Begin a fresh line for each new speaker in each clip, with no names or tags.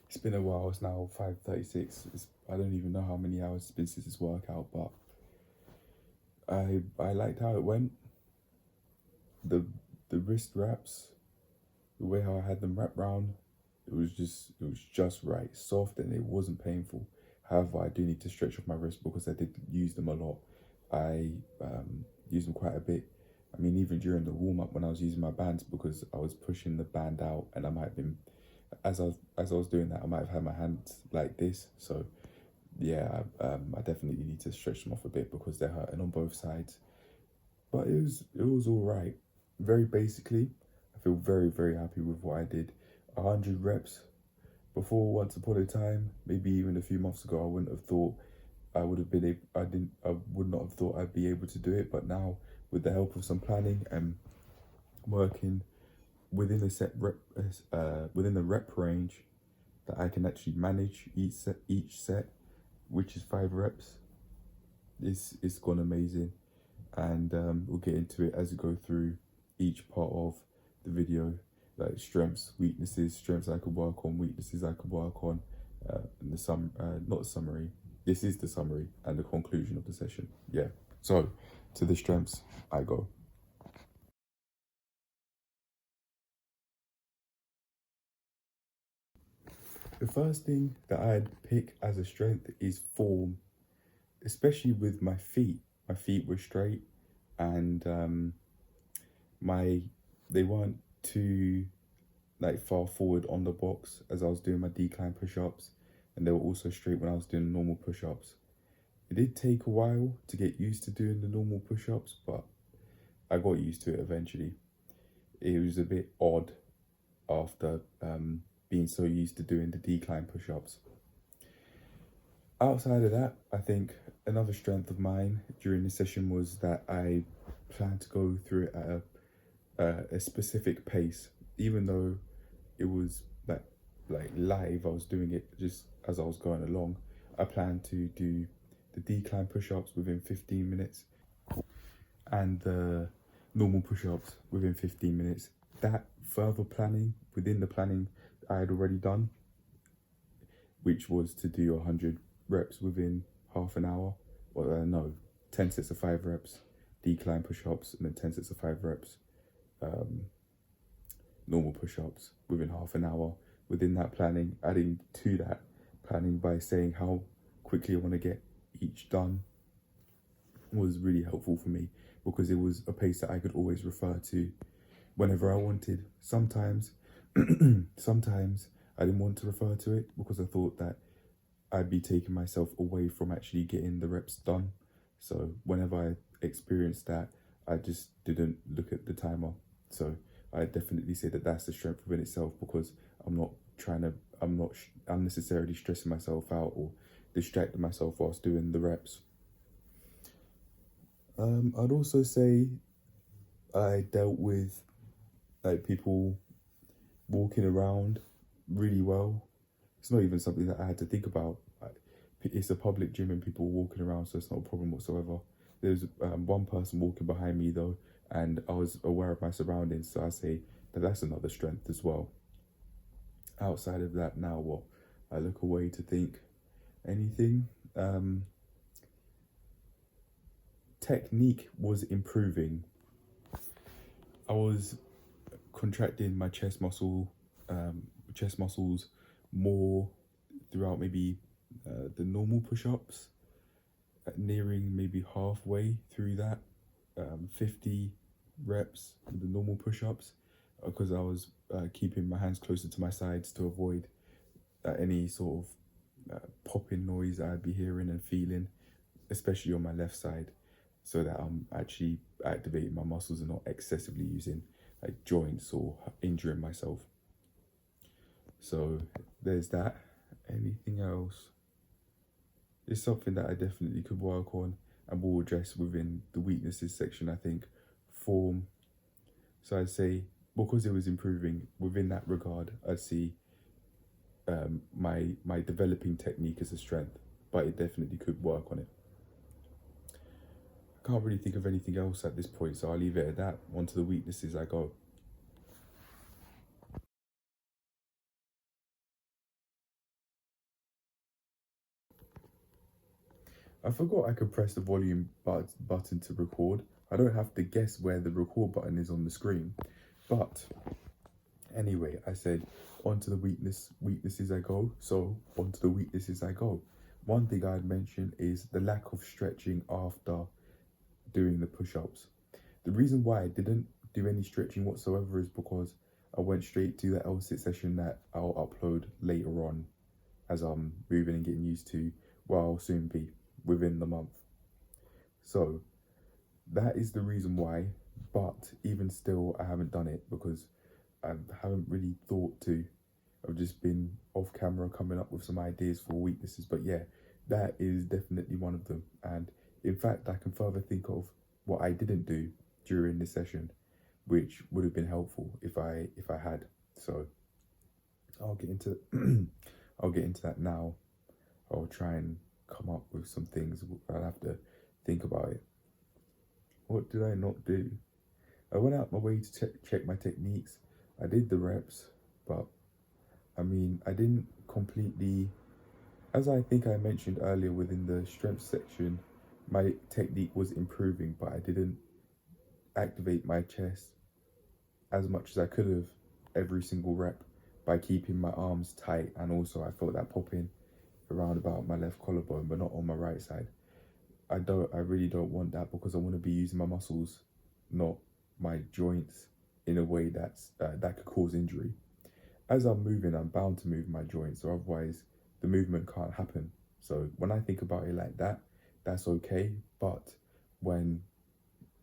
It's been a while. It's now 5:36. I don't even know how many hours it's been since this workout, but I liked how it went. The the wrist wraps, the way how I had them wrapped round, it was just right, soft, and it wasn't painful. However, I do need to stretch off my wrist because I did use them a lot. I used them quite a bit. I mean, even during the warm up when I was using my bands, because I was pushing the band out, and I might have been, as I was doing that, I might have had my hands like this. So yeah, I definitely need to stretch them off a bit because they're hurting on both sides. But it was all right. Very basically, I feel very very happy with what I did. 100 reps. Before, once upon a time, maybe even a few months ago, I wouldn't have thought I would have been able. I would not have thought I'd be able to do it. But now, with the help of some planning and working within a within the rep range that I can actually manage each set, which is 5 reps, it's gone amazing. And we'll get into it as we go through each part of the video, like strengths, weaknesses, strengths I could work on, weaknesses I could work on, and not summary. This is the summary and the conclusion of the session. Yeah. So, to the strengths, I go. The first thing that I'd pick as a strength is form, especially with my feet. My feet were straight, and my they weren't too like far forward on the box as I was doing my decline push-ups, and they were also straight when I was doing normal push-ups. It did take a while to get used to doing the normal push-ups, but I got used to it eventually. It was a bit odd after being so used to doing the decline push-ups. Outside of that, I think another strength of mine during the session was that I planned to go through it at a specific pace, even though it was like live. I was doing it just as I was going along. I planned to do the decline push-ups within 15 minutes and the normal push-ups within 15 minutes. That further planning within the planning I had already done, which was to do 100 reps within half an hour. Well, no, 10 sets of 5 reps, decline push-ups, and then 10 sets of 5 reps, normal push-ups within half an hour. Within that planning, adding to that planning by saying how quickly I want to get each done was really helpful for me, because it was a pace that I could always refer to whenever I wanted. Sometimes I didn't want to refer to it because I thought that I'd be taking myself away from actually getting the reps done. So whenever I experienced that, I just didn't look at the timer. So I definitely say that that's the strength within itself, because I'm not unnecessarily stressing myself out or distracting myself whilst doing the reps. I'd also say I dealt with like people walking around really well. It's not even something that I had to think about. It's a public gym and people walking around, so it's not a problem whatsoever. There's one person walking behind me though, and I was aware of my surroundings, so I say that that's another strength as well. Outside of that, now what? I look away to think anything. Technique was improving. I was contracting my chest muscles more throughout maybe the normal push-ups, nearing maybe halfway through that, 50 reps with the normal push-ups, because I was keeping my hands closer to my sides to avoid any sort of popping noise I'd be hearing and feeling, especially on my left side, so that I'm actually activating my muscles and not excessively using like joints or injuring myself. So there's that. Anything else? It's something that I definitely could work on and will address within the weaknesses section, I think. Form. So I'd say, because it was improving within that regard, I'd see my developing technique as a strength, but it definitely could work on it. I can't really think of anything else at this point, so I'll leave it at that. On to the weaknesses I go. I forgot I could press the volume button to record. I don't have to guess where the record button is on the screen. But anyway, I said onto the weaknesses I go. So onto the weaknesses I go. One thing I'd mention is the lack of stretching after doing the push-ups. The reason why I didn't do any stretching whatsoever is because I went straight to the L-sit session that I'll upload later on as I'm moving and getting used to, well, I'll soon be within the month. So that is the reason why, but even still I haven't done it because I haven't really thought to. I've just been off camera coming up with some ideas for weaknesses, but yeah, that is definitely one of them. And in fact, I can further think of what I didn't do during this session, which would have been helpful if I had. So I'll get into I'll get into that now. I'll try and come up with some things. I'll have to think about it. What did I not do? I went out my way to check my techniques. I did the reps, but I mean, I didn't completely, as I think I mentioned earlier within the strength section, my technique was improving, but I didn't activate my chest as much as I could have every single rep by keeping my arms tight, and also I felt that popping around about my left collarbone, but not on my right side. I really don't want that because I want to be using my muscles, not my joints, in a way that could cause injury. As I'm moving, I'm bound to move my joints, or otherwise the movement can't happen. So when I think about it like that, that's okay. But when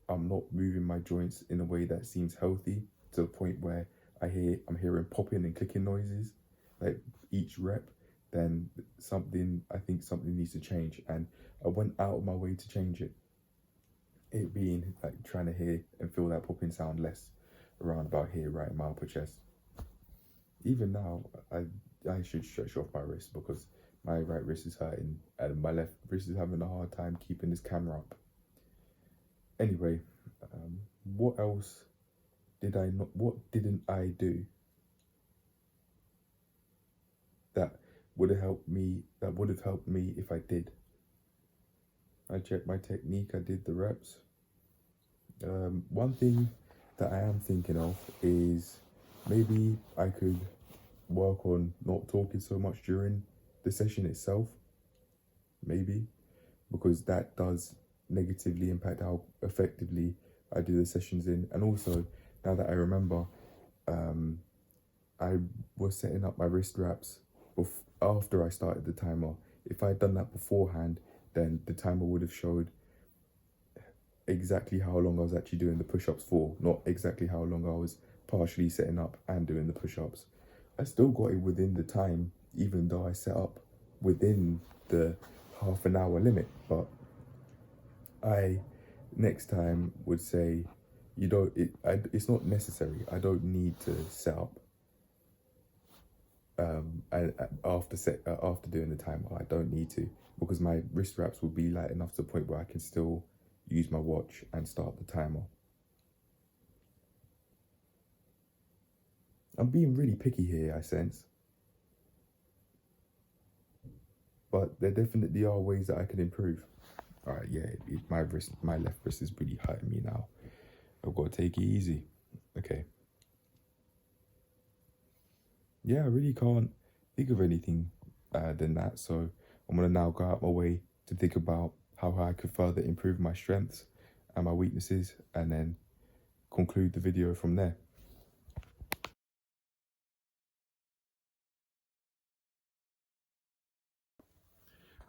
I'm not moving my joints in a way that seems healthy, to the point where I'm hearing popping and clicking noises like each rep, then I think something needs to change. And I went out of my way to change it. It being like trying to hear and feel that popping sound less around about here, right in my upper chest. Even now, I should stretch off my wrist because my right wrist is hurting and my left wrist is having a hard time keeping this camera up. Anyway, what else what didn't I do that would have helped me if I did? I checked my technique, I did the reps. One thing that I am thinking of is maybe I could work on not talking so much during the session itself, maybe, because that does negatively impact how effectively I do the sessions in. And also, now that I remember, I was setting up my wrist wraps after I started the timer. If I'd done that beforehand, then the timer would have showed exactly how long I was actually doing the push-ups for, not exactly how long I was partially setting up and doing the push-ups. I still got it within the time, even though I set up within the half an hour limit. But I next time would say, it's not necessary. I don't need to set up after doing the timer. I don't need to, because my wrist wraps will be light enough to the point where I can still use my watch and start the timer. I'm being really picky here, I sense. But there definitely are ways that I can improve. All right, yeah, my left wrist is really hurting me now. I've got to take it easy. Okay. Yeah, I really can't think of anything than that. So I'm going to now go out my way to think about how I could further improve my strengths and my weaknesses, and then conclude the video from there.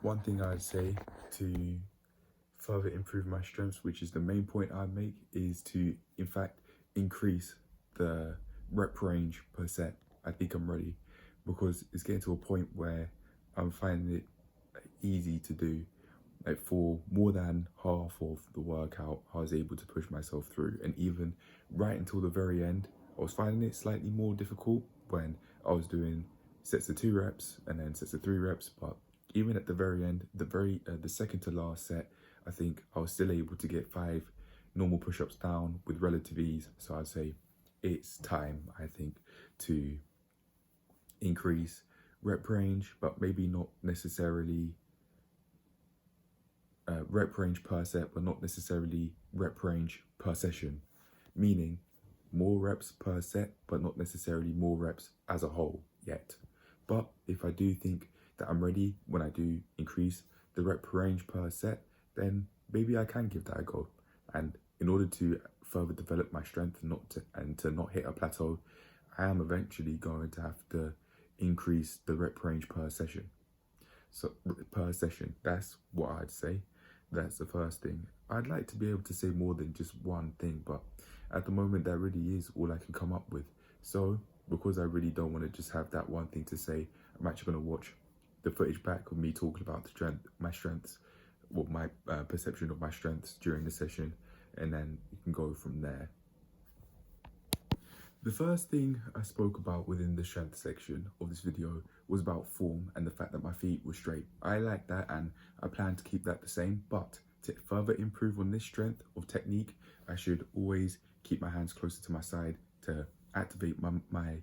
One thing I'd say to further improve my strengths, which is the main point I make, is to in fact increase the rep range per set. I think I'm ready, because it's getting to a point where I'm finding it easy to do. Like for more than half of the workout, I was able to push myself through, and even right until the very end, I was finding it slightly more difficult when I was doing sets of 2 reps and then sets of 3 reps. But even at the very end, the second to last set, I think I was still able to get 5 normal push-ups down with relative ease. So I'd say it's time, I think, to increase rep range, but maybe not necessarily rep range per set, but not necessarily rep range per session, meaning more reps per set, but not necessarily more reps as a whole yet. But if I do think that I'm ready when I do increase the rep range per set, then maybe I can give that a go. And in order to further develop my strength and to not hit a plateau, I am eventually going to have to increase the rep range per session. So per session, that's what I'd say. That's the first thing. I'd like to be able to say more than just one thing, but at the moment that really is all I can come up with. So because I really don't want to just have that one thing to say, I'm actually going to watch the footage back of me talking about my strengths, what my perception of my strengths during the session, and then you can go from there. The first thing I spoke about within the strength section of this video was about form and the fact that my feet were straight. I like that and I plan to keep that the same, but to further improve on this strength of technique, I should always keep my hands closer to my side to activate my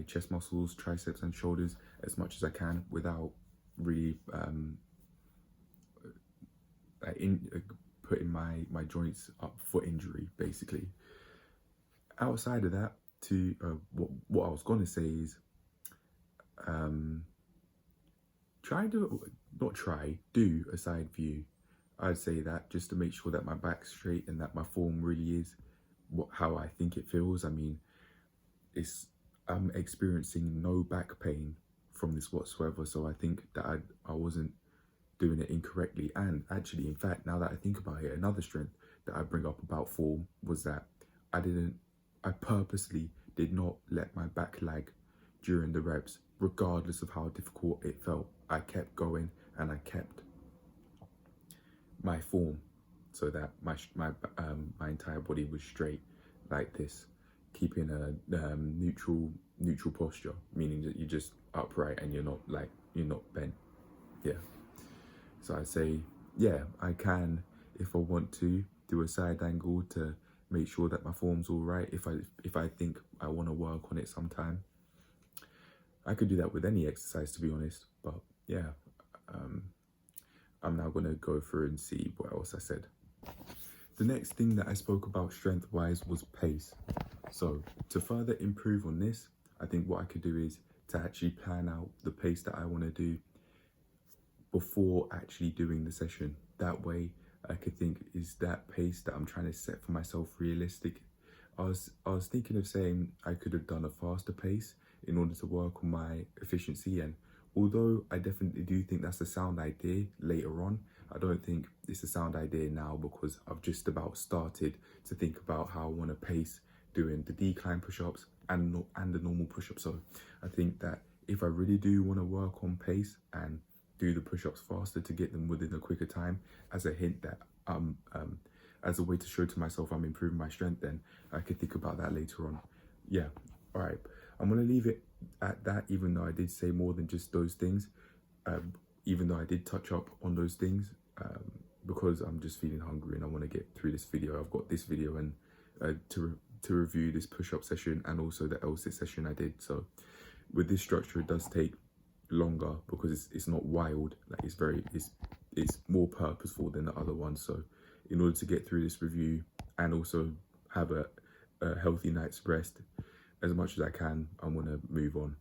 chest muscles, triceps and shoulders as much as I can without really putting my joints up for injury, basically. Outside of that, what I was going to say is do a side view. I'd say that just to make sure that my back's straight and that my form really is how I think it feels. I mean, I'm experiencing no back pain from this whatsoever, so I think that I wasn't doing it incorrectly. And actually, in fact, now that I think about it, another strength that I bring up about form was that I purposely did not let my back lag during the reps, regardless of how difficult it felt. I kept going and I kept my form so that my entire body was straight like this, keeping a neutral posture, meaning that you're just upright and you're not bent. Yeah. So I'd say, yeah, I can, if I want to, do a side angle to make sure that my form's all right. If I think I want to work on it sometime, I could do that with any exercise, to be honest. But yeah, I'm now going to go through and see what else I said. The next thing that I spoke about strength-wise was pace. So to further improve on this, I think what I could do is to actually plan out the pace that I want to do before actually doing the session. That way I could think, is that pace that I'm trying to set for myself realistic? I was thinking of saying I could have done a faster pace in order to work on my efficiency, and although I definitely do think that's a sound idea later on, I don't think it's a sound idea now because I've just about started to think about how I want to pace doing the decline push-ups and the normal push-ups. So I think that if I really do want to work on pace and do the push-ups faster to get them within a quicker time, as a hint that as a way to show to myself I'm improving my strength, then I could think about that later on. Yeah, all right. I'm gonna leave it at that, even though I did say more than just those things, even though I did touch up on those things, because I'm just feeling hungry and I want to get through this video. I've got this video and to review this push-up session and also the L-sit session I did. So with this structure, it does take longer because it's not wild, like it's more purposeful than the other one. So in order to get through this review and also have a healthy night's rest as much as I can, I want to move on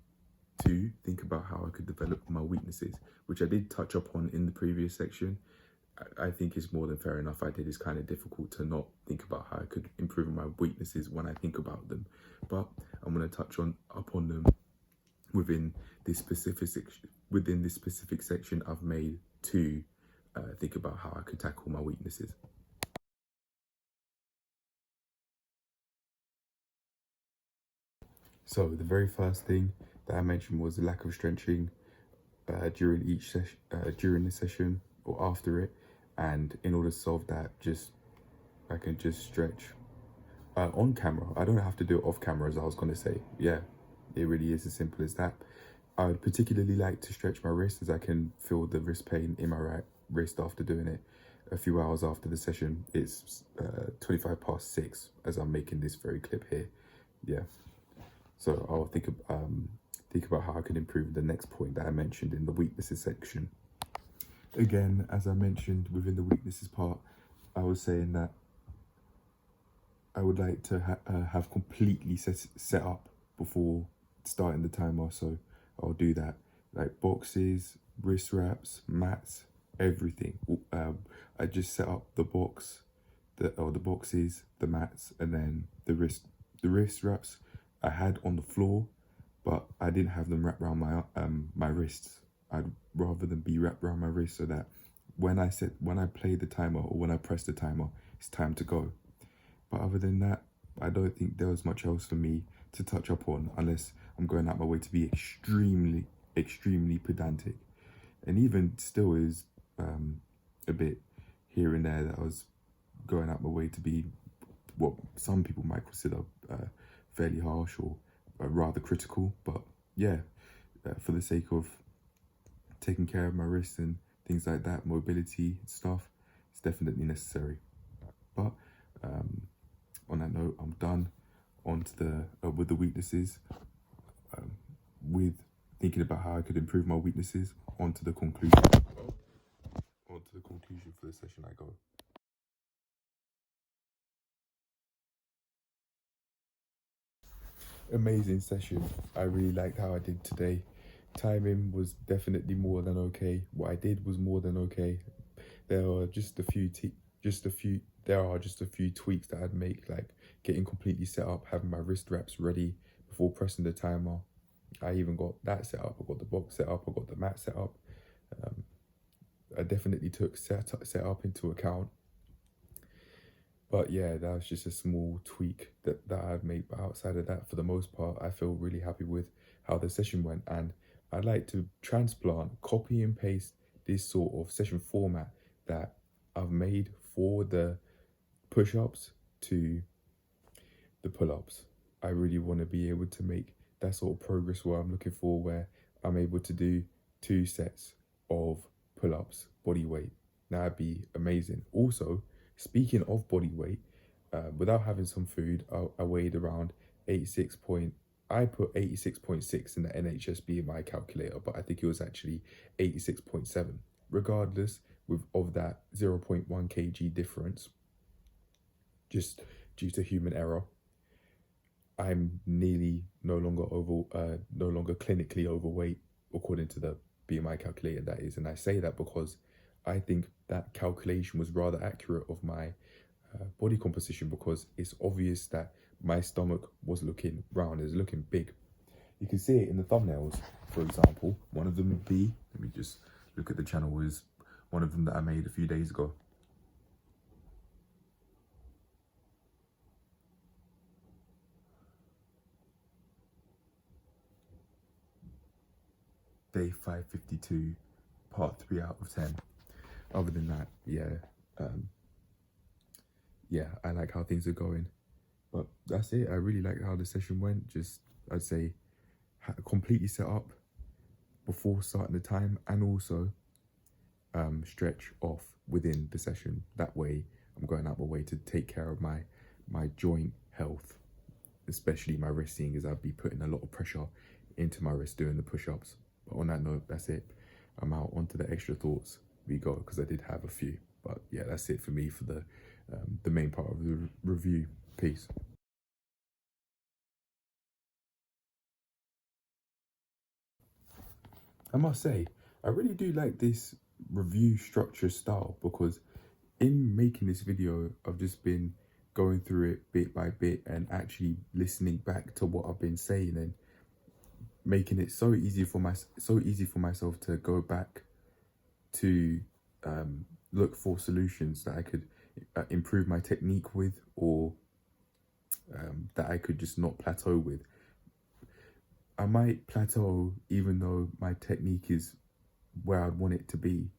to think about how I could develop my weaknesses, which I did touch up on in the previous section. I think it's more than fair enough. I did. It's kind of difficult to not think about how I could improve on my weaknesses when I think about them, but I'm going to touch upon them within this specific section I've made to think about how I could tackle my weaknesses. So the very first thing that I mentioned was the lack of stretching during each session, during the session or after it, and in order to solve that, I can just stretch on camera. I don't have to do it off camera, as I was going to say. Yeah, it really is as simple as that. I would particularly like to stretch my wrist, as I can feel the wrist pain in my right wrist after doing it a few hours after the session. It's 6:25 as I'm making this very clip here. Yeah, so I'll think about how I can improve the next point that I mentioned in the weaknesses section. Again, as I mentioned within the weaknesses part, I was saying that I would like to have completely set up before starting the timer, so I'll do that. Like boxes, wrist wraps, mats, everything. I just set up the box, the boxes, the mats, and then the wrist wraps I had on the floor, but I didn't have them wrapped around my wrists. I'd rather them be wrapped around my wrist so that when I play the timer or when I press the timer, it's time to go. But other than that, I don't think there was much else for me to touch up on unless I'm going out my way to be extremely pedantic. And even still is a bit here and there that I was going out my way to be what some people might consider fairly harsh or rather critical. But yeah, for the sake of taking care of my wrists and things like that, mobility stuff, it's definitely necessary. But on that note, I'm done. On to the with the weaknesses. With thinking about how I could improve my weaknesses. On to the conclusion. On to the conclusion for the session I go. Amazing session. I really liked how I did today. Timing was definitely more than okay. What I did was more than okay. There are just a few tweaks that I'd make, like getting completely set up, having my wrist wraps ready before pressing the timer. I even got that set up. I got the box set up. I got the mat set up. I definitely took set up into account. But yeah, that was just a small tweak that I've made. But outside of that, for the most part, I feel really happy with how the session went. And I'd like to transplant, copy and paste this sort of session format that I've made for the push-ups to the pull-ups. I really want to be able to make that sort of progress where I'm looking for, where I'm able to do 2 sets of pull-ups, body weight. That'd be amazing. Also, speaking of body weight, without having some food, I weighed around 86 point. I put 86.6 in the NHS BMI calculator, but I think it was actually 86.7. Regardless, of that 0.1 kg difference, just due to human error, I'm nearly no longer clinically overweight according to the BMI calculator, that is. And I say that because I think that calculation was rather accurate of my body composition, because it's obvious that my stomach was looking round, is looking big. You can see it in the thumbnails, for example. One of them would be, let me just look at the channel, is one of them that I made a few days ago. Day 552, part 3 out of 10. Other than that, yeah, I like how things are going. But that's it. I really like how the session went. Just, I'd say, completely set up before starting the time, and also stretch off within the session. That way, I'm going out my way to take care of my joint health, especially my wrist, seeing as I'd be putting a lot of pressure into my wrist doing the push-ups. But on that note, that's it. I'm out onto the extra thoughts we got, because I did have a few. But yeah, that's it for me for the main part of the review. Peace. I must say, I really do like this review structure style, because in making this video, I've just been going through it bit by bit and actually listening back to what I've been saying, and making it so easy for myself to go back to look for solutions that I could improve my technique with, or that I could just not plateau with. I might plateau even though my technique is where I'd want it to be,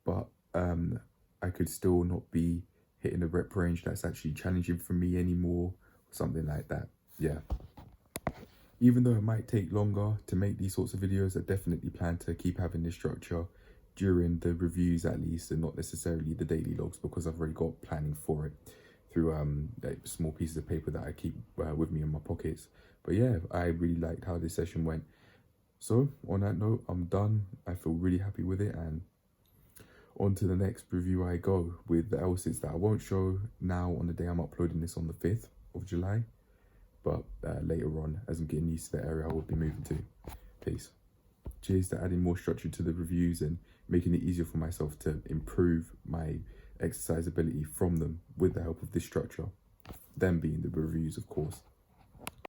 but I could still not be hitting the rep range that's actually challenging for me anymore, something like that. Yeah. Even though it might take longer to make these sorts of videos, I definitely plan to keep having this structure during the reviews at least, and not necessarily the daily logs, because I've already got planning for it through like small pieces of paper that I keep with me in my pockets. But yeah, I really liked how this session went. So on that note, I'm done. I feel really happy with it, and on to the next review I go with the L6 that I won't show now on the day I'm uploading this on the 5th of July. But later on, as I'm getting used to the area I will be moving to. Peace. Cheers to adding more structure to the reviews and making it easier for myself to improve my exercise ability from them with the help of this structure. Them being the reviews, of course.